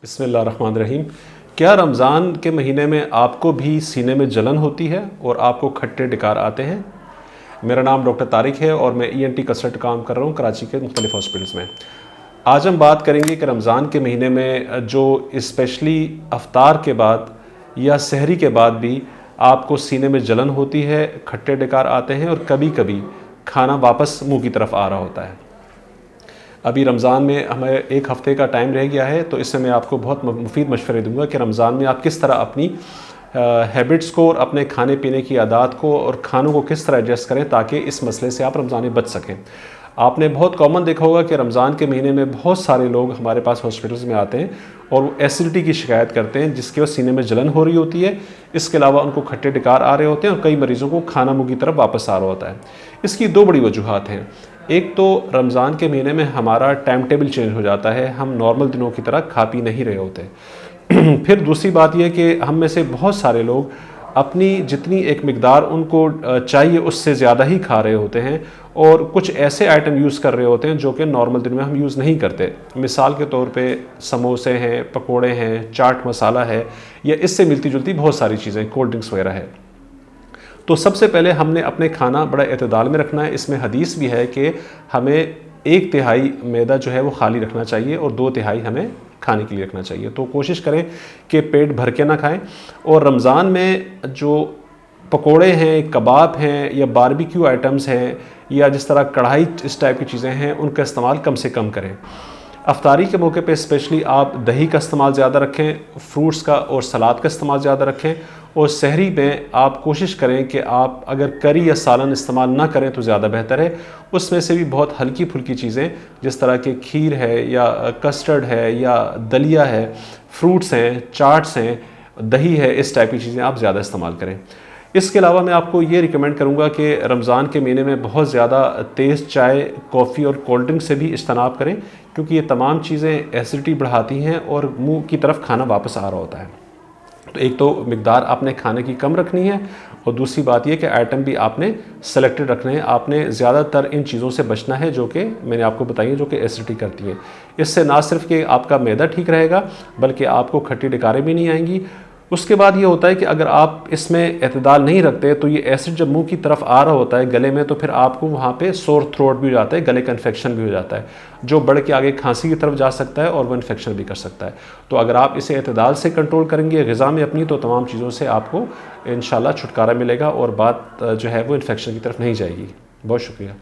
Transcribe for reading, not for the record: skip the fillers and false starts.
बिस्मिल्लाहिर्रहमानिर्रहीम। क्या रमज़ान के महीने में आपको भी सीने में जलन होती है और आपको खट्टे डकार आते हैं? मेरा नाम डॉक्टर तारिक है और मैं ENT कंसल्टेंट काम कर रहा हूँ कराची के मुख्तलिफ हॉस्पिटल्स में। आज हम बात करेंगे कि रमज़ान के महीने में जो स्पेशली अफ्तार के बाद या सहरी के बाद भी आपको सीने में जलन होती है, खट्टे डकार आते हैं और कभी कभी खाना वापस मुँह की तरफ आ रहा होता है। अभी रमज़ान में हमें एक हफ़्ते का टाइम रह गया है, तो इससे मैं आपको बहुत मुफीद मशवरे दूंगा कि रमज़ान में आप किस तरह अपनी हैबिट्स को और अपने खाने पीने की आदत को और खानों को किस तरह एडजस्ट करें ताकि इस मसले से आप रमज़ान में बच सकें। आपने बहुत कॉमन देखा होगा कि रमज़ान के महीने में बहुत सारे लोग हमारे पास हॉस्पिटल्स में आते हैं और वो एसिडिटी की शिकायत करते हैं, जिसकी वजह सीने में जलन हो रही होती है। इसके अलावा उनको खट्टे डकार आ रहे होते हैं और कई मरीज़ों को खाना मुँह की तरफ वापस आ रहा होता है। इसकी दो बड़ी वजूहत हैं। एक तो रमज़ान के महीने में हमारा टाइम टेबल चेंज हो जाता है, हम नॉर्मल दिनों की तरह खा पी नहीं रहे होते। फिर दूसरी बात यह कि हम में से बहुत सारे लोग अपनी जितनी एक मिकदार उनको चाहिए उससे ज़्यादा ही खा रहे होते हैं और कुछ ऐसे आइटम यूज़ कर रहे होते हैं जो कि नॉर्मल दिन में हम यूज़ नहीं करते। मिसाल के तौर पे समोसे हैं, पकोड़े हैं, चाट मसाला है या इससे मिलती जुलती बहुत सारी चीज़ें, कोल्ड ड्रिंक्स वगैरह है। तो सबसे पहले हमने अपने खाना बड़ा एतदाल में रखना है। इसमें हदीस भी है कि हमें 1/3 मैदा जो है वो खाली रखना चाहिए और 2/3 हमें खाने के लिए रखना चाहिए। तो कोशिश करें कि पेट भर के ना खाएं। और रमज़ान में जो पकोड़े हैं, कबाब हैं या बारबेक्यू आइटम्स हैं या जिस तरह कढ़ाई इस टाइप की चीज़ें हैं, उनका इस्तेमाल कम से कम करें। अफ्तारी के मौके पे स्पेशली आप दही का इस्तेमाल ज़्यादा रखें, फ्रूट्स का और सलाद का इस्तेमाल ज़्यादा रखें। और सहरी में आप कोशिश करें कि आप अगर करी या सालन इस्तेमाल ना करें तो ज़्यादा बेहतर है। उसमें से भी बहुत हल्की फुल्की चीज़ें जिस तरह के खीर है या कस्टर्ड है या दलिया है, फ्रूट्स हैं, चाट्स हैं, दही है, इस टाइप की चीज़ें आप ज़्यादा इस्तेमाल करें। इसके अलावा मैं आपको ये रिकमेंड करूँगा कि रमज़ान के महीने में बहुत ज़्यादा तेज़ चाय, कॉफ़ी और कोल्ड ड्रिंक से भी इज्तनाब करें, क्योंकि ये तमाम चीज़ें एसिडिटी बढ़ाती हैं और मुंह की तरफ खाना वापस आ रहा होता है। तो एक तो मिकदार आपने खाने की कम रखनी है और दूसरी बात यह कि आइटम भी आपने सेलेक्टेड रखने हैं। आपने ज़्यादातर इन चीज़ों से बचना है जो कि मैंने आपको बताई है, जो कि एसिडिटी करती है। इससे ना सिर्फ कि आपका मैदा ठीक रहेगा बल्कि आपको खट्टी डकारें भी नहीं आएंगी। उसके बाद ये होता है कि अगर आप इसमें एतदाल नहीं रखते तो ये एसिड जब मुंह की तरफ आ रहा होता है गले में, तो फिर आपको वहाँ पे सोर थ्रोट भी हो जाता है, गले का इन्फेक्शन भी हो जाता है, जो बढ़ के आगे खांसी की तरफ जा सकता है और वो इन्फेक्शन भी कर सकता है। तो अगर आप इसे एतदाल से कंट्रोल करेंगे ग़िज़ा में अपनी, तो तमाम चीज़ों से आपको इंशाल्लाह छुटकारा मिलेगा और बात जो है वो इन्फेक्शन की तरफ नहीं जाएगी। बहुत शुक्रिया।